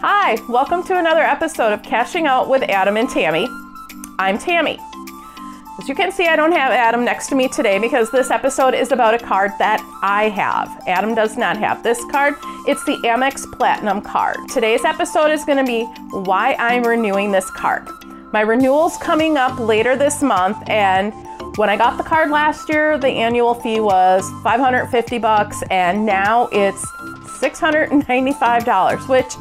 Hi, welcome to another episode of Cashing Out with Adam and Tammy. I'm Tammy. As you can see, I don't have Adam next to me today because this episode is about a card that I have. Adam does not have this card. It's the Amex Platinum Card. Today's episode is going to be why I'm renewing this card. My renewal's coming up later this month, and when I got the card last year, the annual fee was $550, and now it's $695, which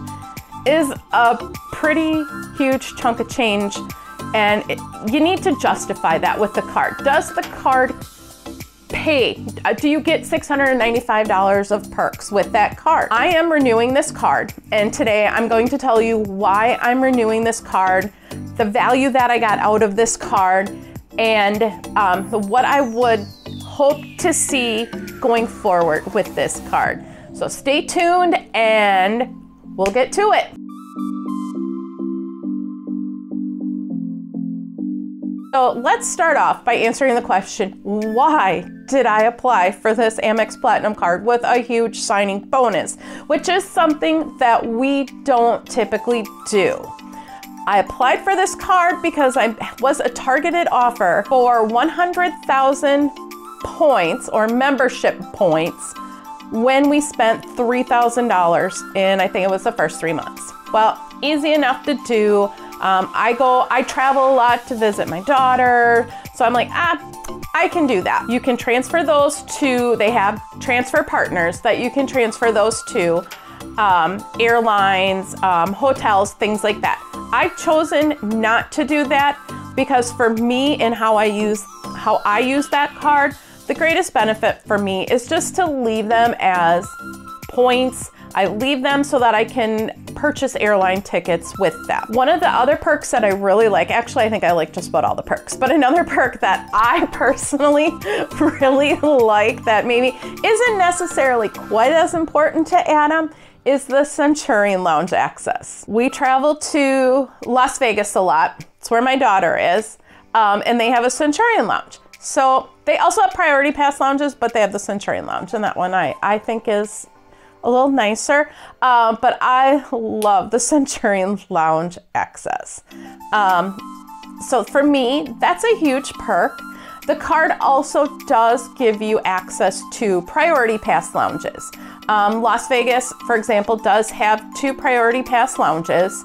is a pretty huge chunk of change, and you need to justify that with the card. Does the card pay? Do you get $695 of perks with that card? I am renewing this card, and today I'm going to tell you why I'm renewing this card, the value that I got out of this card, and what I would hope to see going forward with this card. So stay tuned and we'll get to it. So let's start off by answering the question, why did I apply for this Amex Platinum card with a huge signing bonus, which is something that we don't typically do. I applied for this card because I was a targeted offer for 100,000 points or membership points when we spent $3,000 in, I think it was the first 3 months. Well, easy enough to do. I travel a lot to visit my daughter. So I'm like, I can do that. You can transfer those to, they have transfer partners that you can transfer those to, airlines, hotels, things like that. I've chosen not to do that because for me and how I use that card, the greatest benefit for me is just to leave them as points. I leave them so that I can purchase airline tickets with them. One of the other perks that I really like, actually I think I like just about all the perks, but another perk that I personally really like that maybe isn't necessarily quite as important to Adam is the Centurion Lounge access. We travel to Las Vegas a lot. It's where my daughter is, and they have a Centurion Lounge. So they also have priority pass lounges, but they have the Centurion Lounge, and that one I think is a little nicer, but I love the Centurion Lounge access. So for me, that's a huge perk. The card also does give you access to priority pass lounges. Las Vegas, for example, does have 2 priority pass lounges,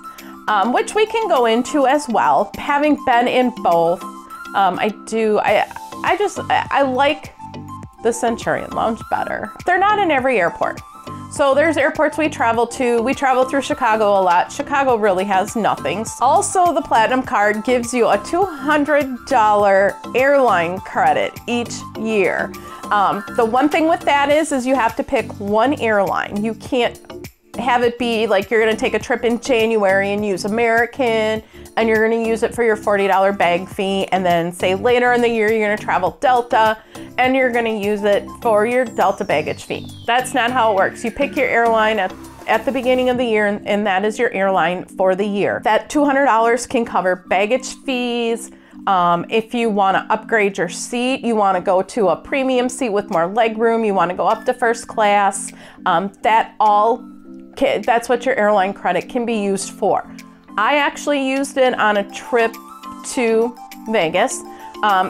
which we can go into as well. Having been in both, I like the Centurion Lounge better. They're not in every airport. So there's airports we travel to. We travel through Chicago a lot. Chicago really has nothing. Also, the Platinum Card gives you a $200 airline credit each year. The one thing with that is you have to pick one airline. You can't have it be like you're gonna take a trip in January and use American, and you're gonna use it for your $40 bag fee, and then say later in the year you're gonna travel Delta, and you're gonna use it for your Delta baggage fee. That's not how it works. You pick your airline at the beginning of the year, and that is your airline for the year. That $200 can cover baggage fees. If you wanna upgrade your seat, you wanna go to a premium seat with more leg room, you wanna go up to first class, that's what your airline credit can be used for. I actually used it on a trip to Vegas.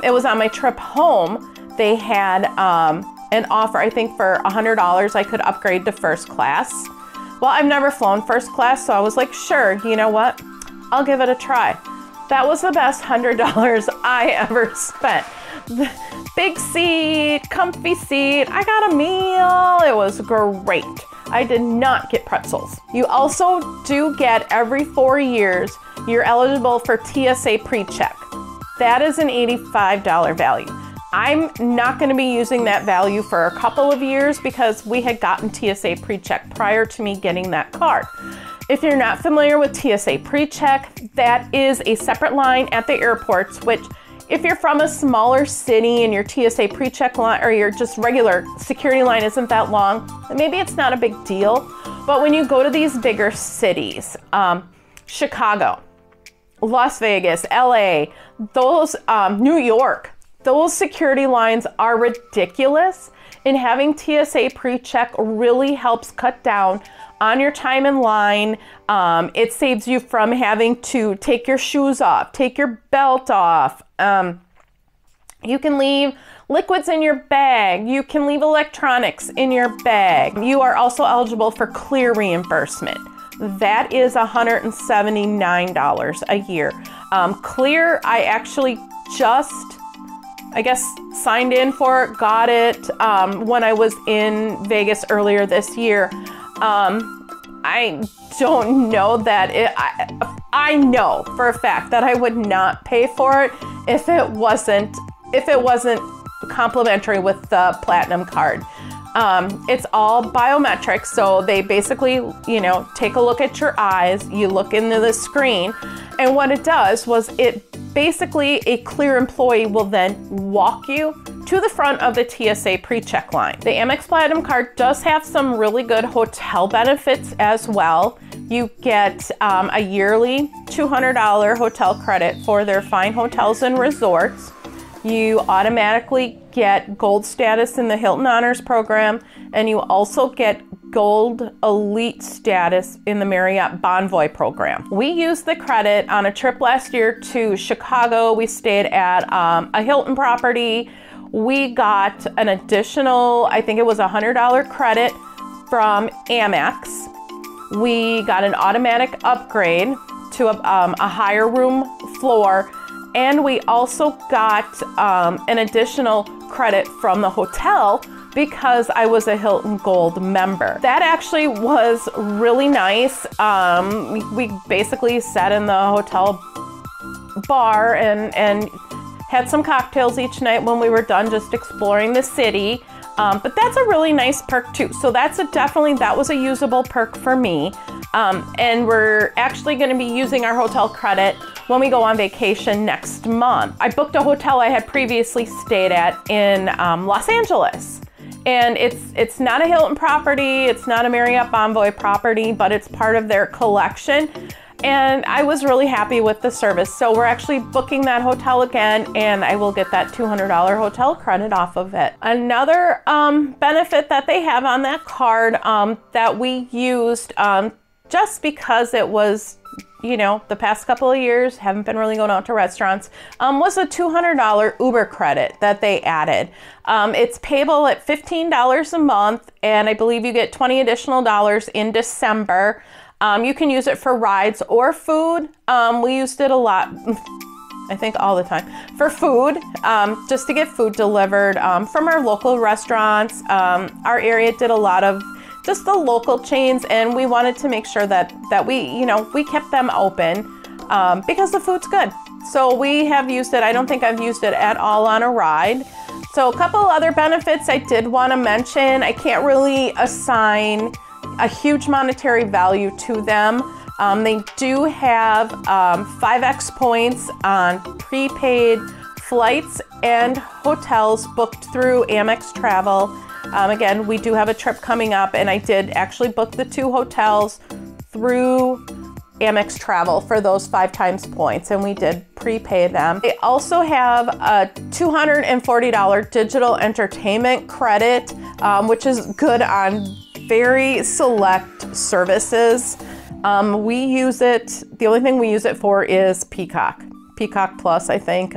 It was on my trip home. They had an offer, I think for $100 I could upgrade to first class. Well, I've never flown first class, so I was like, sure, you know what? I'll give it a try. That was the best $100 I ever spent. Big seat, comfy seat, I got a meal, it was great. I did not get pretzels. You also do get every 4 years, you're eligible for TSA PreCheck. That is an $85 value. I'm not gonna be using that value for a couple of years because we had gotten TSA PreCheck prior to me getting that card. If you're not familiar with TSA PreCheck, that is a separate line at the airports, which if you're from a smaller city and your TSA PreCheck line or your just regular security line isn't that long, maybe it's not a big deal. But when you go to these bigger cities, Chicago, Las Vegas, LA, those, New York, those security lines are ridiculous, and having TSA PreCheck really helps cut down on your time in line. It saves you from having to take your shoes off, take your belt off. You can leave liquids in your bag. You can leave electronics in your bag. You are also eligible for clear reimbursement. That is $179 a year. Clear, I actually just, I guess, signed in for it, got it when I was in Vegas earlier this year. I don't know that I know for a fact that I would not pay for it if it wasn't complimentary with the Platinum Card. It's all biometric, so they basically, you know, take a look at your eyes, you look into the screen, and what it does was it basically, a clear employee will then walk you to the front of the TSA pre-check line. The Amex Platinum Card does have some really good hotel benefits as well. You get a yearly $200 hotel credit for their fine hotels and resorts. You automatically get gold status in the Hilton Honors program, and you also get gold elite status in the Marriott Bonvoy program. We used the credit on a trip last year to Chicago. We stayed at a Hilton property. We got an additional, I think it was $100 credit from Amex. We got an automatic upgrade to a higher room floor. And we also got an additional credit from the hotel because I was a Hilton Gold member. That actually was really nice. We basically sat in the hotel bar and had some cocktails each night when we were done just exploring the city. But that's a really nice perk too. So that was a usable perk for me. And we're actually going to be using our hotel credit when we go on vacation next month. I booked a hotel I had previously stayed at in Los Angeles. And it's not a Hilton property, it's not a Marriott Bonvoy property, but it's part of their collection. And I was really happy with the service. So we're actually booking that hotel again, and I will get that $200 hotel credit off of it. Another benefit that they have on that card that we used just because it was, you know, the past couple of years, haven't been really going out to restaurants, was a $200 Uber credit that they added. It's payable at $15 a month, and I believe you get $20 additional in December. You can use it for rides or food. We used it a lot, I think all the time, for food, just to get food delivered from our local restaurants. Our area did a lot of just the local chains, and we wanted to make sure that we kept them open because the food's good. So we have used it. I don't think I've used it at all on a ride. So a couple other benefits I did want to mention. I can't really assign a huge monetary value to them. They do have 5x points on prepaid flights and hotels booked through Amex Travel. Again, we do have a trip coming up, and I did actually book the 2 hotels through Amex Travel for those 5 times points, and we did prepay them. They also have a $240 digital entertainment credit, which is good on very select services. We use it, the only thing we use it for is Peacock Plus, I think.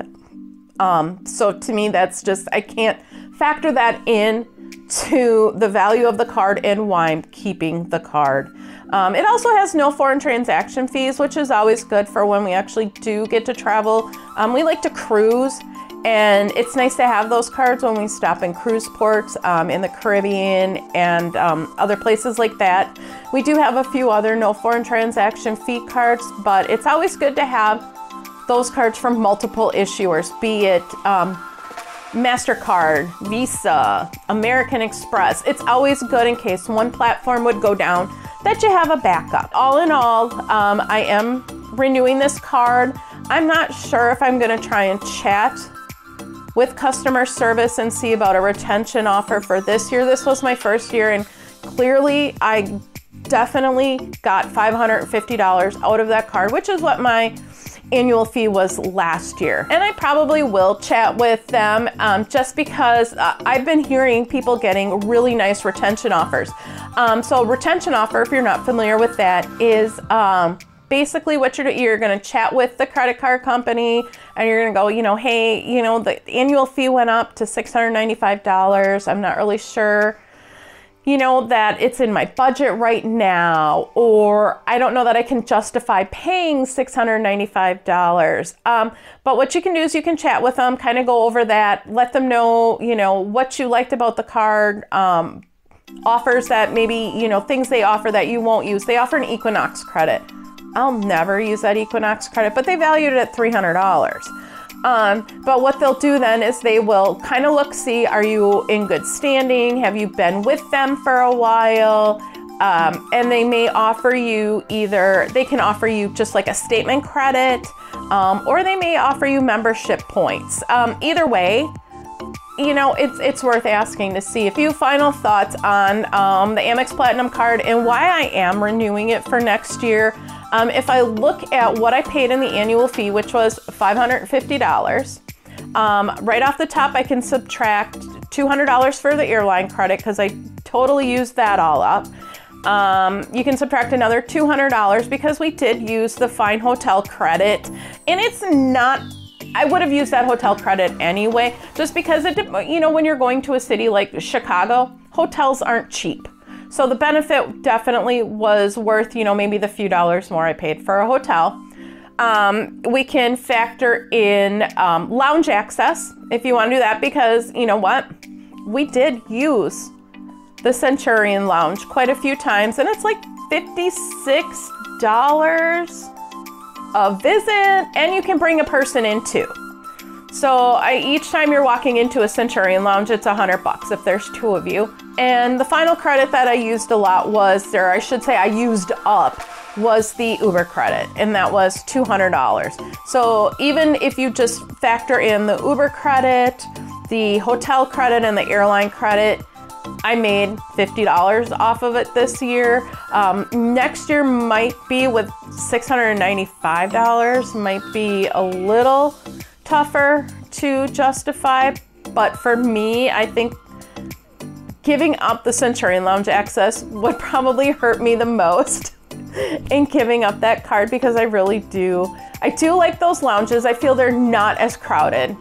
So to me, that's just, I can't factor that in to the value of the card and why I'm keeping the card. It also has no foreign transaction fees, which is always good for when we actually do get to travel. We like to cruise, and it's nice to have those cards when we stop in cruise ports in the Caribbean and other places like that. We do have a few other no foreign transaction fee cards, but it's always good to have those cards from multiple issuers, be it MasterCard, Visa, American Express. It's always good in case one platform would go down that you have a backup. All in all, I am renewing this card. I'm not sure if I'm gonna try and chat with customer service and see about a retention offer for this year. This was my first year, and clearly I definitely got $550 out of that card, which is what my annual fee was last year. And I probably will chat with them just because I've been hearing people getting really nice retention offers. So retention offer, if you're not familiar with that, is basically what you're going to chat with the credit card company and you're going to go, you know, hey, you know, the annual fee went up to $695. I'm not really sure, you know, that it's in my budget right now, or I don't know that I can justify paying $695. But what you can do is you can chat with them, kind of go over that, let them know, you know, what you liked about the card, offers that maybe, you know, things they offer that you won't use. They offer an Equinox credit. I'll never use that Equinox credit, but they valued it at $300. But what they'll do then is they will kind of look, see, are you in good standing? Have you been with them for a while? And they may offer you they can offer you just like a statement credit, or they may offer you membership points. Either way, you know, it's worth asking to see. A few final thoughts on the Amex Platinum Card and why I am renewing it for next year. If I look at what I paid in the annual fee, which was $550, right off the top, I can subtract $200 for the airline credit because I totally used that all up. You can subtract another $200 because we did use the fine hotel credit, and it's not, I would have used that hotel credit anyway, just because you know, when you're going to a city like Chicago, hotels aren't cheap. So the benefit definitely was worth, you know, maybe the few dollars more I paid for a hotel. We can factor in lounge access if you want to do that, because you know what? We did use the Centurion Lounge quite a few times, and it's like $56 a visit, and you can bring a person in too. So each time you're walking into a Centurion Lounge, it's $100 if there's two of you. And the final credit that I used a lot was, or I should say I used up, was the Uber credit, and that was $200. So even if you just factor in the Uber credit, the hotel credit, and the airline credit, I made $50 off of it this year. Next year might be with $695, might be a little tougher to justify, but for me, I think giving up the Centurion Lounge access would probably hurt me the most in giving up that card, because I really do. I do like those lounges. I feel they're not as crowded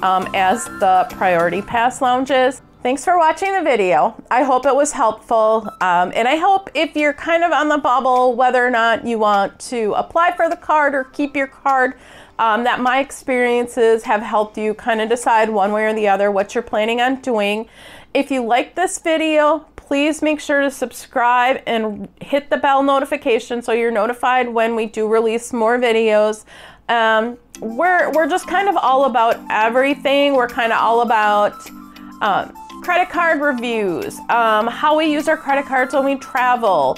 as the Priority Pass lounges. Thanks for watching the video. I hope it was helpful. And I hope if you're kind of on the bubble whether or not you want to apply for the card or keep your card, that my experiences have helped you kind of decide one way or the other what you're planning on doing. If you like this video, please make sure to subscribe and hit the bell notification so you're notified when we do release more videos. We're just kind of all about everything. We're kind of all about credit card reviews, how we use our credit cards when we travel.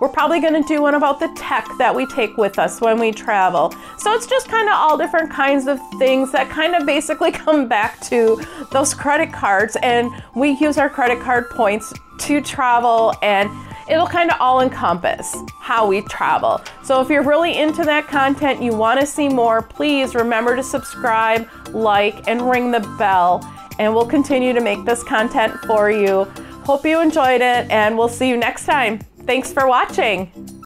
We're probably going to do one about the tech that we take with us when we travel. So it's just kind of all different kinds of things that kind of basically come back to those credit cards, and we use our credit card points to travel, and it'll kind of all encompass how we travel. So if you're really into that content, you want to see more, please remember to subscribe, like, and ring the bell, and we'll continue to make this content for you. Hope you enjoyed it, and we'll see you next time. Thanks for watching.